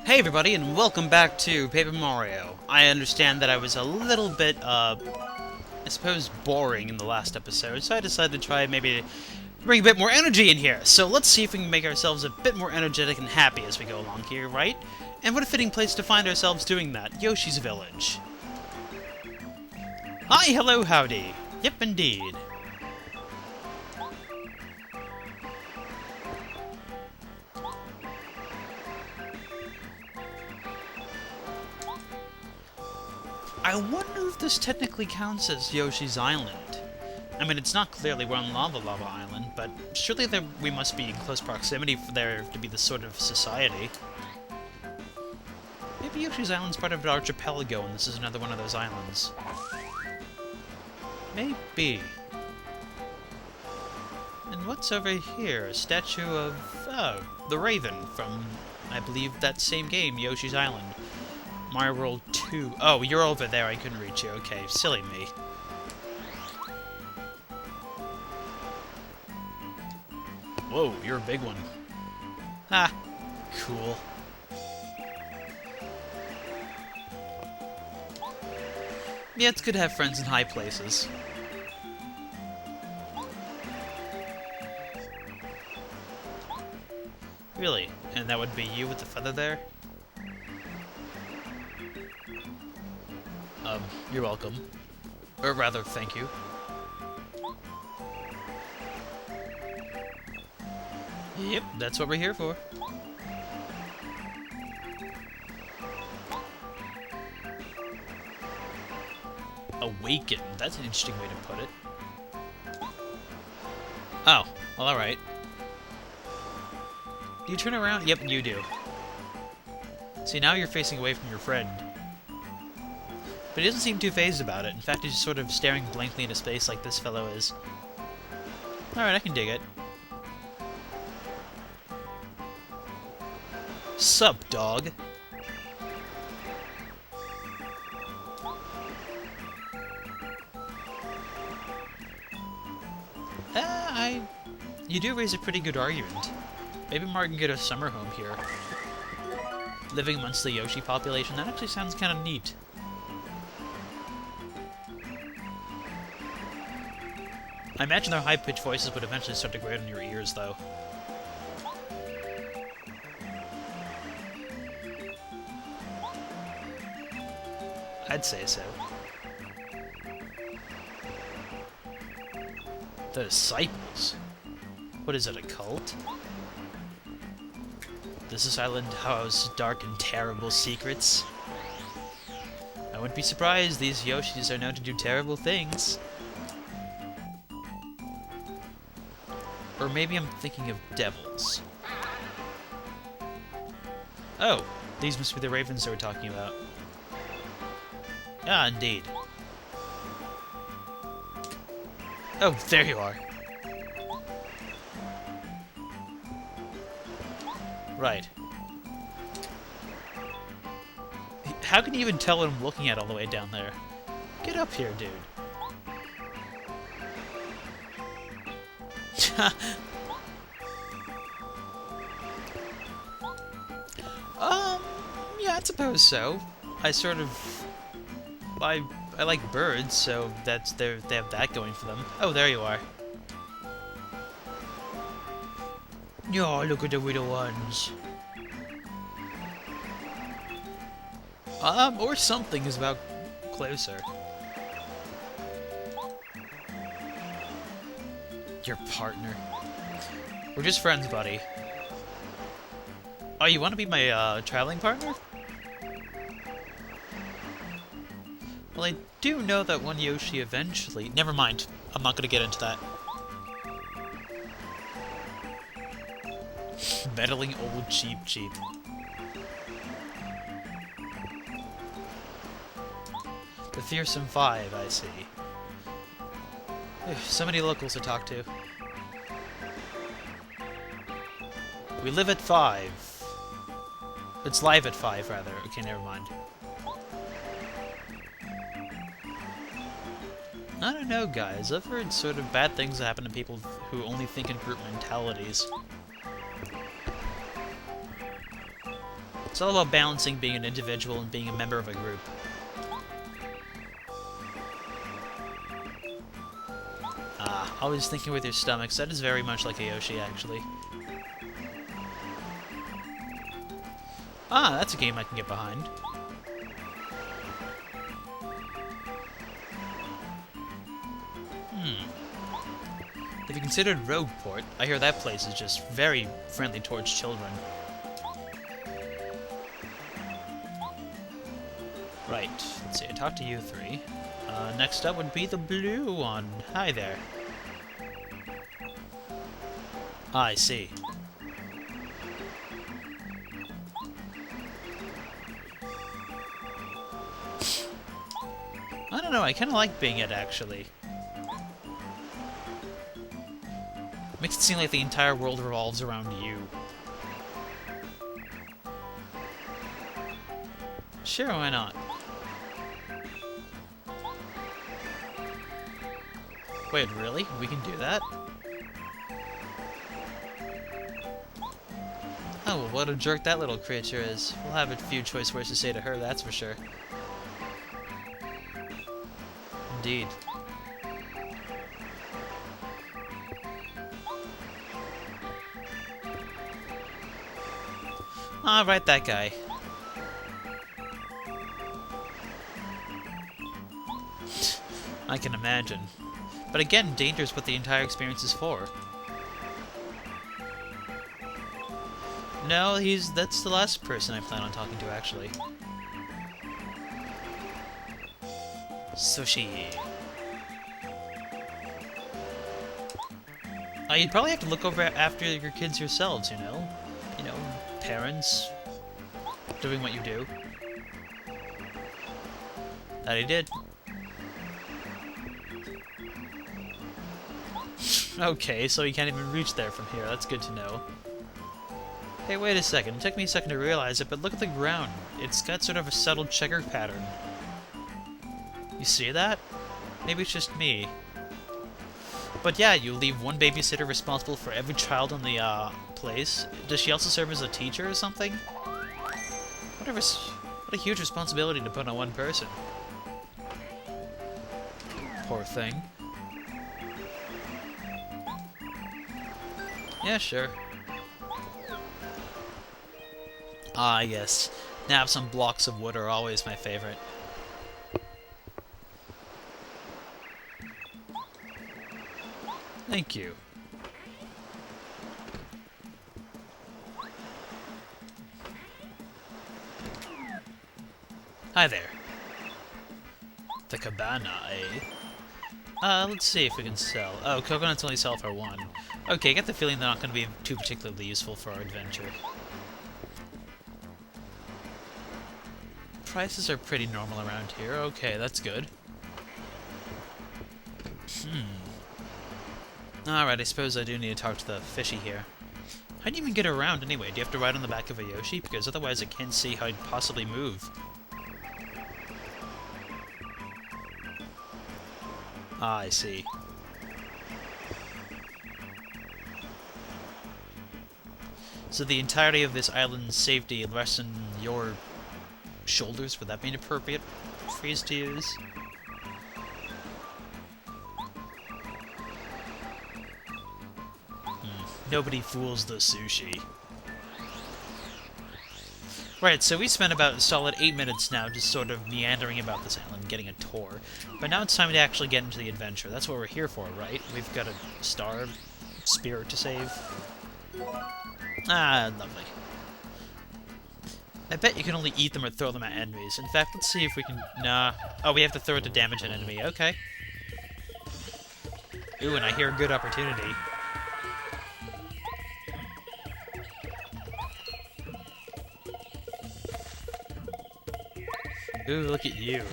Hey everybody, and welcome back to Paper Mario. I understand that I was a little bit, I suppose boring in the last episode, so I decided to try maybe to bring a bit more energy in here. So let's see if we can make ourselves a bit more energetic and happy as we go along here, right? And what a fitting place to find ourselves doing that, Yoshi's Village. Hi, hello, howdy. Yep, indeed. I wonder if this technically counts as Yoshi's Island. I mean, it's not clearly we're on Lava Lava Island, but surely we must be in close proximity for there to be this sort of society. Maybe Yoshi's Island's part of an archipelago and this is another one of those islands. Maybe. And what's over here? A statue of, the Raven from, I believe, that same game, Yoshi's Island. Mario World 2. Oh, you're over there. I couldn't reach you. Okay, silly me. Whoa, you're a big one. Ha! Cool. Yeah, it's good to have friends in high places. Really? And that would be you with the feather there? You're welcome. Or rather, thank you. Yep, that's what we're here for. Awaken. That's an interesting way to put it. Oh, well, alright. Do you turn around? Yep, you do. See, now you're facing away from your friend. But he doesn't seem too fazed about it. In fact, he's just sort of staring blankly into space like this fellow is. Alright, I can dig it. Sup, dog? You do raise a pretty good argument. Maybe Mario can get a summer home here. Living amongst the Yoshi population, that actually sounds kind of neat. I imagine their high-pitched voices would eventually start to grate on your ears, though. I'd say so. The Disciples? What is it, a cult? Does this island house dark and terrible secrets? I wouldn't be surprised, these Yoshis are known to do terrible things. Or maybe I'm thinking of devils. Oh, these must be the ravens they were talking about. Ah, indeed. Oh, there you are. Right. How can you even tell what I'm looking at all the way down there? Get up here, dude. Yeah, I suppose so. I like birds, so they have that going for them. Oh, there you are. Oh, look at the little ones. Or something is about closer. Your partner. We're just friends, buddy. Oh, you want to be my, traveling partner? Well, I do know that one Yoshi eventually... Never mind. I'm not gonna get into that. Meddling old Cheep. The Fearsome Five, I see. So many locals to talk to. We live at 5. It's live at 5, rather. Okay, never mind. I don't know, guys. I've heard sort of bad things that happen to people who only think in group mentalities. It's all about balancing being an individual and being a member of a group. Always thinking with your stomachs. That is very much like a Yoshi, actually. That's a game I can get behind. Have you considered Rogueport? I hear that place is just very friendly towards children. Right, let's see, I talked to you three. Next up would be the blue one. Hi there. I see. I don't know, I kinda like being it, actually. Makes it seem like the entire world revolves around you. Sure, why not? Wait, really? We can do that? Oh, well, what a jerk that little creature is. We'll have a few choice words to say to her, that's for sure. Indeed. Ah, right, that guy. I can imagine. But again, danger is what the entire experience is for. No, that's the last person I plan on talking to, actually. Sushi. You'd probably have to look over after your kids yourselves, you know? You know, parents doing what you do. That he did. Okay, so you can't even reach there from here. That's good to know. Hey, wait a second. It took me a second to realize it, but look at the ground. It's got sort of a subtle checker pattern. You see that? Maybe it's just me. But yeah, you leave one babysitter responsible for every child in the place. Does she also serve as a teacher or something? What a huge responsibility to put on one person. Poor thing. Yeah, sure. Ah, yes. Now some blocks of wood are always my favorite. Thank you. Hi there. The cabana, eh? Let's see if we can sell. Oh, coconuts only sell for one. Okay, I get the feeling they're not going to be too particularly useful for our adventure. Prices are pretty normal around here. Okay, that's good. Alright, I suppose I do need to talk to the fishy here. How do you even get around anyway? Do you have to ride on the back of a Yoshi? Because otherwise I can't see how you'd possibly move. Ah, I see. So the entirety of this island's safety rests on your shoulders? Would that be an appropriate phrase to use? Nobody fools the sushi. Right, so we spent about a solid 8 minutes now just sort of meandering about this island, getting a tour. But now it's time to actually get into the adventure. That's what we're here for, right? We've got a star spirit to save. Ah, lovely. I bet you can only eat them or throw them at enemies. In fact, let's see if we can... Nah. Oh, we have to throw it to damage an enemy. Okay. Ooh, and I hear a good opportunity. Ooh, look at you.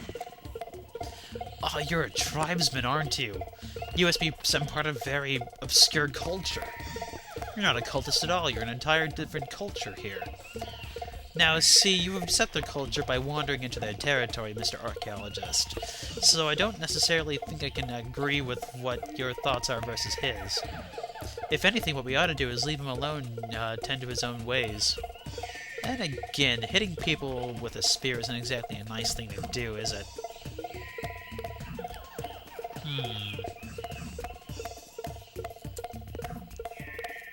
Oh, you're a tribesman, aren't you? You must be some part of very obscure culture. You're not a cultist at all, you're an entire different culture here. Now, see, you have upset their culture by wandering into their territory, Mr. Archaeologist. So I don't necessarily think I can agree with what your thoughts are versus his. If anything, what we ought to do is leave him alone, tend to his own ways. Then again, hitting people with a spear isn't exactly a nice thing to do, is it?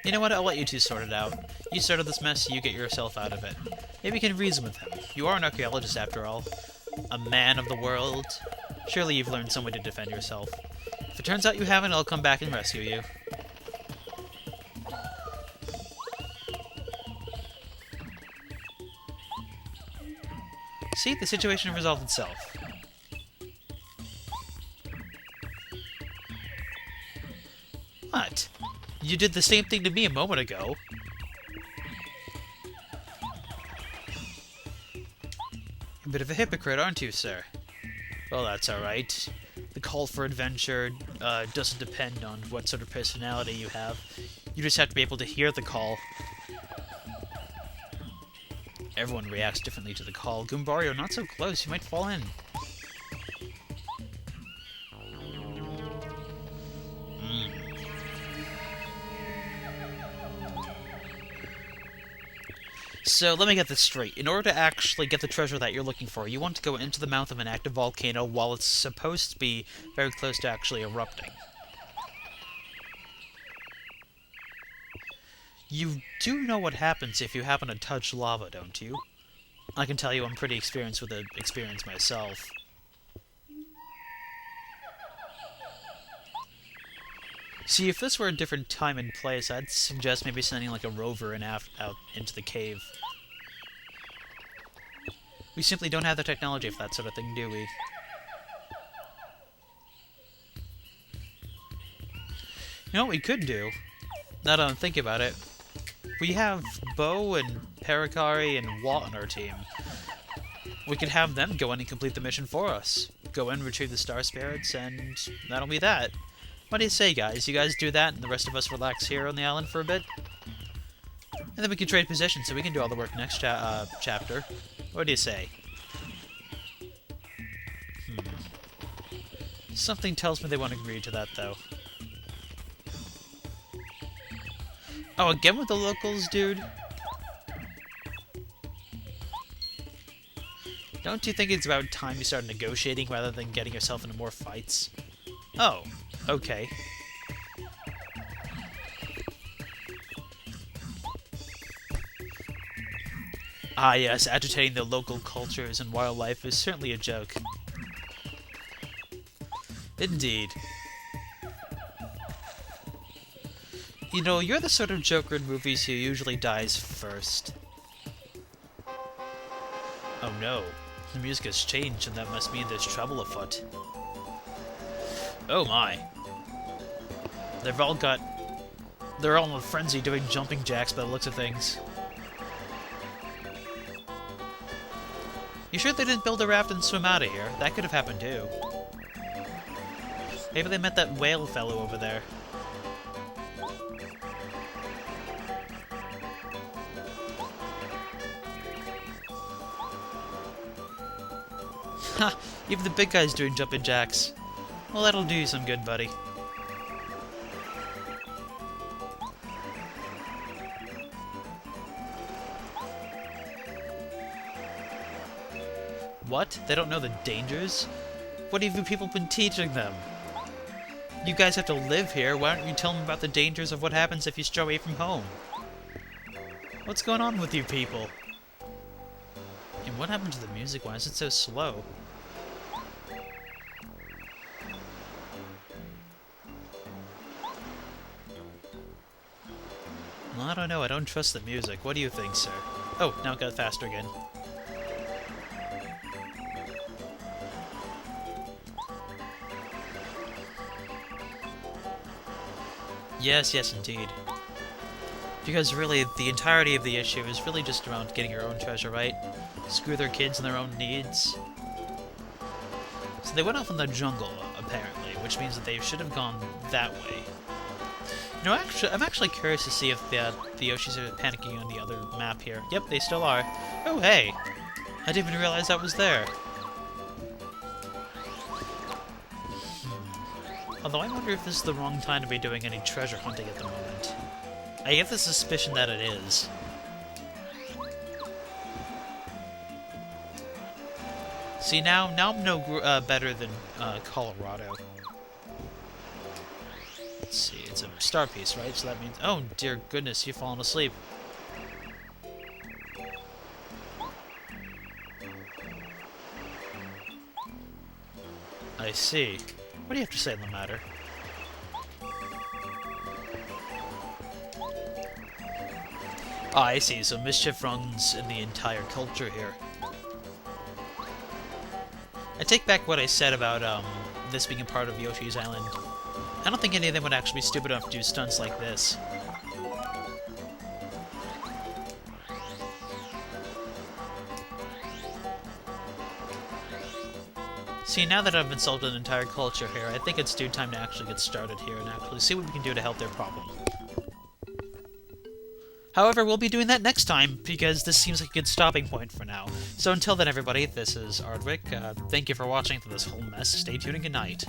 You know what? I'll let you two sort it out. You started this mess, you get yourself out of it. Maybe you can reason with him. You are an archaeologist, after all. A man of the world. Surely you've learned some way to defend yourself. If it turns out you haven't, I'll come back and rescue you. See? The situation resolved itself. What? You did the same thing to me a moment ago. A bit of a hypocrite, aren't you, sir? Well, that's alright. The call for adventure doesn't depend on what sort of personality you have. You just have to be able to hear the call. Everyone reacts differently to the call. Goombario, not so close. You might fall in. So, let me get this straight. In order to actually get the treasure that you're looking for, you want to go into the mouth of an active volcano while it's supposed to be very close to actually erupting. You do know what happens if you happen to touch lava, don't you? I can tell you I'm pretty experienced with the experience myself. See, if this were a different time and place, I'd suggest maybe sending like a rover out into the cave. We simply don't have the technology for that sort of thing, do we? You know what we could do? Now that I'm thinking about it, we have Bo and Pericari and Watt on our team. We could have them go in and complete the mission for us. Go in, retrieve the Star Spirits, and that'll be that. What do you say, guys? You guys do that, and the rest of us relax here on the island for a bit? And then we can trade positions, so we can do all the work next chapter. What do you say? Something tells me they won't agree to that, though. Oh, again with the locals, dude? Don't you think it's about time you start negotiating rather than getting yourself into more fights? Oh, okay. Ah yes, agitating the local cultures and wildlife is certainly a joke. Indeed. You know, you're the sort of Joker in movies who usually dies first. Oh no, the music has changed and that must mean there's trouble afoot. Oh my. They're all in a frenzy doing jumping jacks by the looks of things. You sure they didn't build a raft and swim out of here? That could have happened too. Maybe they met that whale fellow over there. Ha! Even the big guy's doing jumping jacks. Well, that'll do you some good, buddy. What? They don't know the dangers? What have you people been teaching them? You guys have to live here. Why don't you tell them about the dangers of what happens if you stray away from home? What's going on with you people? And what happened to the music? Why is it so slow? Well, I don't know. I don't trust the music. What do you think, sir? Oh, now it got faster again. Yes, yes, indeed. Because really, the entirety of the issue is really just around getting your own treasure, right? Screw their kids and their own needs. So they went off in the jungle, apparently, which means that they should have gone that way. You know, I'm actually curious to see if the Yoshis are panicking on the other map here. Yep, they still are. Oh, hey! I didn't even realize that was there. Although I wonder if this is the wrong time to be doing any treasure hunting at the moment. I get the suspicion that it is. See, now I'm no better than Colorado. Let's see, it's a star piece, right? So that means... Oh, dear goodness, you've fallen asleep. I see. What do you have to say on the matter? Ah, I see. So mischief runs in the entire culture here. I take back what I said about this being a part of Yoshi's Island. I don't think any of them would actually be stupid enough to do stunts like this. See, now that I've insulted an entire culture here, I think it's due time to actually get started here and actually see what we can do to help their problem. However, we'll be doing that next time, because this seems like a good stopping point for now. So until then, everybody, this is Ardwick. Thank you for watching through this whole mess. Stay tuned and good night.